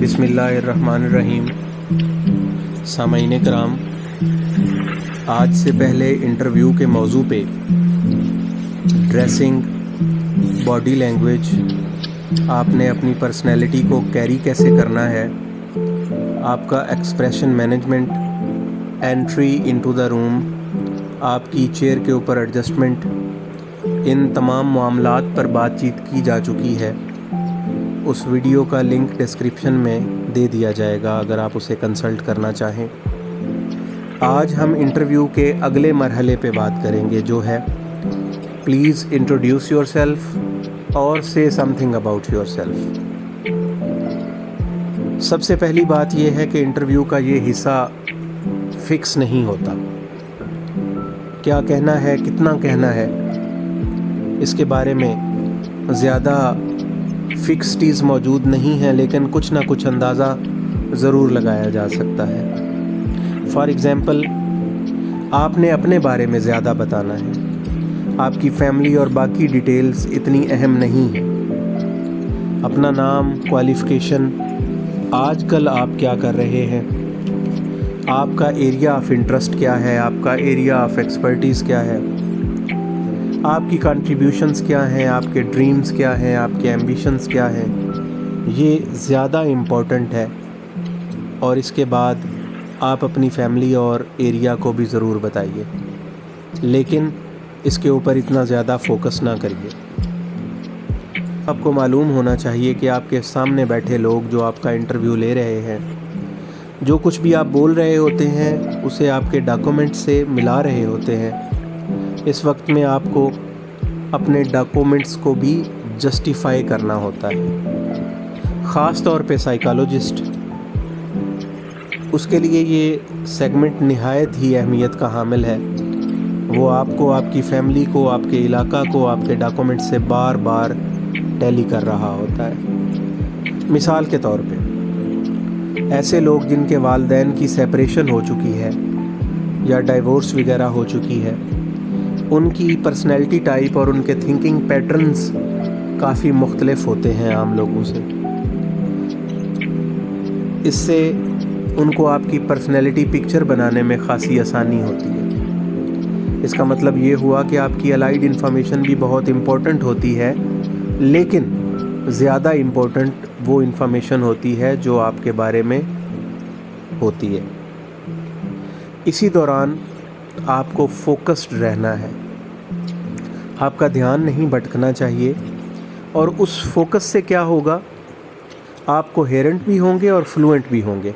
بسم اللہ الرحمن الرحیم۔ سامعین کرام، آج سے پہلے انٹرویو کے موضوع پہ ڈریسنگ، باڈی لینگویج، آپ نے اپنی پرسنالٹی کو کیری کیسے کرنا ہے، آپ کا expression management, entry into the room, آپ کی چیئر کے اوپر ایڈجسٹمنٹ، ان تمام معاملات پر بات چیت کی جا چکی ہے۔ اس ویڈیو کا لنک ڈسکرپشن میں دے دیا جائے گا اگر آپ اسے کنسلٹ کرنا چاہیں۔ آج ہم انٹرویو کے اگلے مرحلے پہ بات کریں گے، جو ہے پلیز انٹروڈیوس یور سیلف اور say something about yourself. سب سے پہلی بات یہ ہے کہ انٹرویو کا یہ حصہ فکس نہیں ہوتا۔ کیا کہنا ہے، کتنا کہنا ہے، اس کے بارے میں زیادہ فکسڈیز موجود نہیں ہیں، لیکن کچھ نہ کچھ اندازہ ضرور لگایا جا سکتا ہے۔ فار ایگزامپل، آپ نے اپنے بارے میں زیادہ بتانا ہے۔ آپ کی فیملی اور باقی ڈیٹیلز اتنی اہم نہیں ہیں۔ اپنا نام، کوالیفیکیشن، آج کل آپ کیا کر رہے ہیں، آپ کا ایریا آف انٹرسٹ کیا ہے، آپ کا ایریا آف ایکسپرٹیز کیا ہے، آپ کی کنٹریبیوشنز کیا ہیں، آپ کے ڈریمز کیا ہیں، آپ کے ایمبیشنز کیا ہیں، یہ زیادہ امپورٹنٹ ہے۔ اور اس کے بعد آپ اپنی فیملی اور ایریا کو بھی ضرور بتائیے، لیکن اس کے اوپر اتنا زیادہ فوکس نہ کریے۔ آپ کو معلوم ہونا چاہیے کہ آپ کے سامنے بیٹھے لوگ جو آپ کا انٹرویو لے رہے ہیں، جو کچھ بھی آپ بول رہے ہوتے ہیں اسے آپ کے ڈاکومنٹ سے ملا رہے ہوتے ہیں۔ اس وقت میں آپ کو اپنے ڈاکومنٹس کو بھی جسٹیفائی کرنا ہوتا ہے، خاص طور پہ سائیکالوجسٹ۔ اس کے لیے یہ سیگمنٹ نہایت ہی اہمیت کا حامل ہے۔ وہ آپ کو، آپ کی فیملی کو، آپ کے علاقہ کو آپ کے ڈاکومنٹ سے بار بار ٹیلی کر رہا ہوتا ہے۔ مثال کے طور پہ ایسے لوگ جن کے والدین کی سیپریشن ہو چکی ہے یا ڈائیورس وغیرہ ہو چکی ہے، ان کی پرسنالٹی ٹائپ اور ان کے تھنکنگ پیٹرنز کافی مختلف ہوتے ہیں عام لوگوں سے۔ اس سے ان کو آپ کی پرسنالٹی پکچر بنانے میں خاصی آسانی ہوتی ہے۔ اس کا مطلب یہ ہوا کہ آپ کی الائیڈ انفارمیشن بھی بہت امپورٹنٹ ہوتی ہے، لیکن زیادہ امپورٹنٹ وہ انفارمیشن ہوتی ہے جو آپ کے بارے میں ہوتی ہے۔ اسی دوران آپ کو فوکسڈ رہنا ہے، آپ کا دھیان نہیں بھٹکنا چاہیے۔ اور اس فوکس سے کیا ہوگا، آپ کوہیرنٹ بھی ہوں گے اور فلوئنٹ بھی ہوں گے۔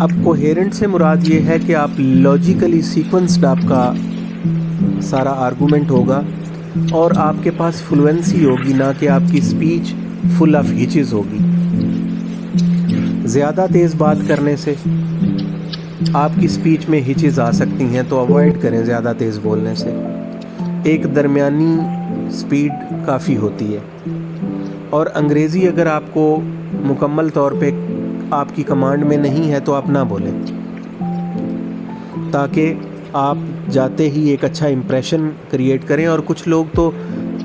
اب کوہیرنٹ سے مراد یہ ہے کہ آپ لاجیکلی سیکوینسڈ آپ کا سارا آرگومنٹ ہوگا، اور آپ کے پاس فلوئنسی ہوگی، نہ کہ آپ کی سپیچ فل آف ہچز ہوگی۔ زیادہ تیز بات کرنے سے آپ کی سپیچ میں ہچز آ سکتی ہیں، تو اوائڈ کریں زیادہ تیز بولنے سے۔ ایک درمیانی سپیڈ کافی ہوتی ہے۔ اور انگریزی اگر آپ کو مکمل طور پہ آپ کی کمانڈ میں نہیں ہے تو آپ نہ بولیں، تاکہ آپ جاتے ہی ایک اچھا امپریشن کریٹ کریں۔ اور کچھ لوگ تو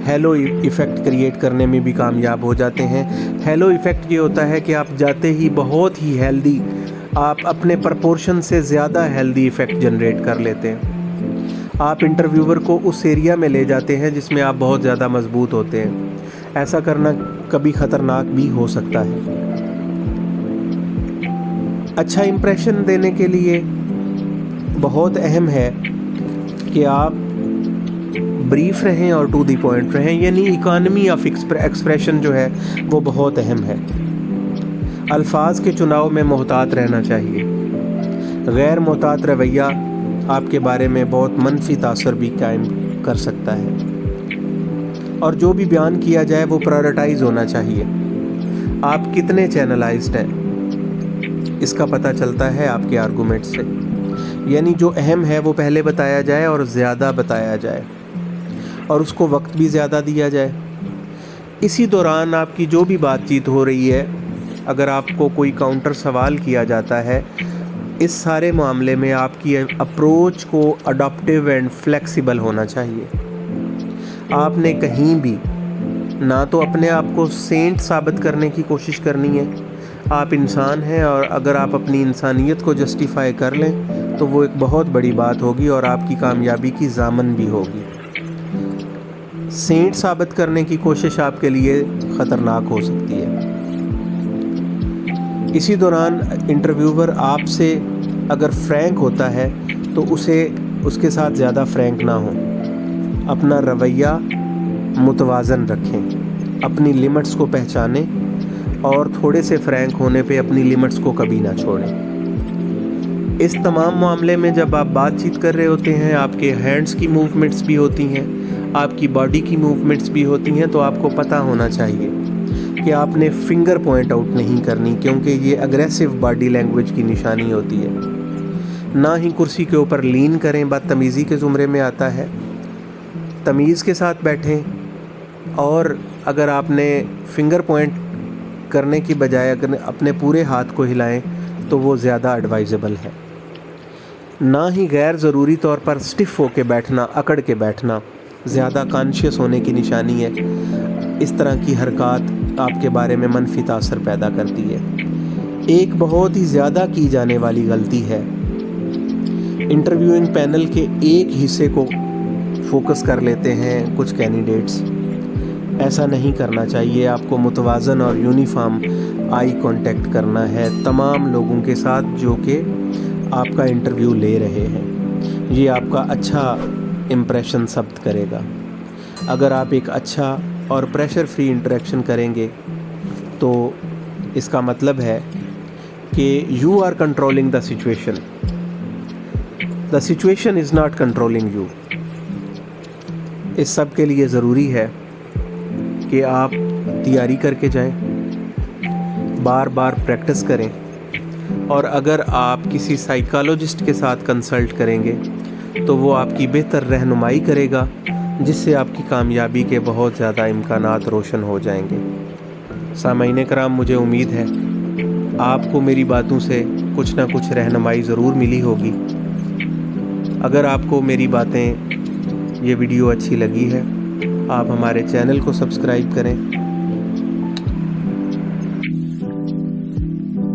ہیلو ایفیکٹ کریٹ کرنے میں بھی کامیاب ہو جاتے ہیں۔ ہیلو ایفیکٹ یہ ہوتا ہے کہ آپ جاتے ہی بہت ہی ہیلدی، آپ اپنے پرپورشن سے زیادہ ہیلدی ایفیکٹ جنریٹ کر لیتے ہیں۔ آپ انٹرویور کو اس ایریا میں لے جاتے ہیں جس میں آپ بہت زیادہ مضبوط ہوتے ہیں۔ ایسا کرنا کبھی خطرناک بھی ہو سکتا ہے۔ اچھا امپریشن دینے کے لیے بہت اہم ہے کہ آپ بریف رہیں اور ٹو دی پوائنٹ رہیں، یعنی اکانومی آف ایکسپریشن جو ہے وہ بہت اہم ہے۔ الفاظ کے چناؤ میں محتاط رہنا چاہیے۔ غیر محتاط رویہ آپ کے بارے میں بہت منفی تاثر بھی قائم کر سکتا ہے۔ اور جو بھی بیان کیا جائے وہ پرائورٹائز ہونا چاہیے۔ آپ کتنے چینلائزڈ ہیں اس کا پتہ چلتا ہے آپ کے آرگومنٹ سے، یعنی جو اہم ہے وہ پہلے بتایا جائے اور زیادہ بتایا جائے، اور اس کو وقت بھی زیادہ دیا جائے۔ اسی دوران آپ کی جو بھی بات چیت ہو رہی ہے، اگر آپ کو کوئی کاؤنٹر سوال کیا جاتا ہے، اس سارے معاملے میں آپ کی اپروچ کو اڈاپٹیو اینڈ فلیکسیبل ہونا چاہیے۔ آپ نے کہیں بھی نہ تو اپنے آپ کو سینٹ ثابت کرنے کی کوشش کرنی ہے، آپ انسان ہیں، اور اگر آپ اپنی انسانیت کو جسٹیفائی کر لیں تو وہ ایک بہت بڑی بات ہوگی اور آپ کی کامیابی کی ضامن بھی ہوگی۔ سینٹ ثابت کرنے کی کوشش آپ کے لیے خطرناک ہو سکتی ہے۔ اسی دوران انٹرویور آپ سے اگر فرینک ہوتا ہے تو اس کے ساتھ زیادہ فرینک نہ ہوں۔ اپنا رویہ متوازن رکھیں، اپنی لمٹس کو پہچانیں اور تھوڑے سے فرینک ہونے پہ اپنی لمٹس کو کبھی نہ چھوڑیں۔ اس تمام معاملے میں جب آپ بات چیت کر رہے ہوتے ہیں، آپ کے ہینڈز کی موومنٹس بھی ہوتی ہیں، آپ کی باڈی کی موومنٹس بھی ہوتی ہیں، تو آپ کو پتہ ہونا چاہیے کہ آپ نے فنگر پوائنٹ آؤٹ نہیں کرنی، کیونکہ یہ اگریسو باڈی لینگویج کی نشانی ہوتی ہے۔ نہ ہی کرسی کے اوپر لین کریں، بدتمیزی کے زمرے میں آتا ہے۔ تمیز کے ساتھ بیٹھیں، اور اگر آپ نے فنگر پوائنٹ کرنے کی بجائے اگر اپنے پورے ہاتھ کو ہلائیں تو وہ زیادہ ایڈوائزبل ہے۔ نہ ہی غیر ضروری طور پر سٹف ہو کے بیٹھنا، اکڑ کے بیٹھنا زیادہ کانشیس ہونے کی نشانی ہے۔ اس طرح کی حرکات آپ کے بارے میں منفی تاثر پیدا کرتی ہے۔ ایک بہت ہی زیادہ کی جانے والی غلطی ہے، انٹرویوئنگ پینل کے ایک حصے کو فوکس کر لیتے ہیں کچھ کینڈیڈیٹس۔ ایسا نہیں کرنا چاہیے۔ آپ کو متوازن اور یونیفارم آئی کانٹیکٹ کرنا ہے تمام لوگوں کے ساتھ جو کہ آپ کا انٹرویو لے رہے ہیں۔ یہ آپ کا اچھا امپریشن ثبت کرے گا۔ اگر آپ ایک اچھا اور پریشر فری انٹریکشن کریں گے تو اس کا مطلب ہے کہ you are controlling the situation, the situation is not controlling you. اس سب کے لیے ضروری ہے کہ آپ تیاری کر کے جائیں، بار بار پریکٹس کریں، اور اگر آپ کسی سائیکالوجسٹ کے ساتھ کنسلٹ کریں گے تو وہ آپ کی بہتر رہنمائی کرے گا، جس سے آپ کی کامیابی کے بہت زیادہ امکانات روشن ہو جائیں گے۔ سامعین کرام، مجھے امید ہے آپ کو میری باتوں سے کچھ نہ کچھ رہنمائی ضرور ملی ہوگی۔ اگر آپ کو میری باتیں، یہ ویڈیو اچھی لگی ہے، آپ ہمارے چینل کو سبسکرائب کریں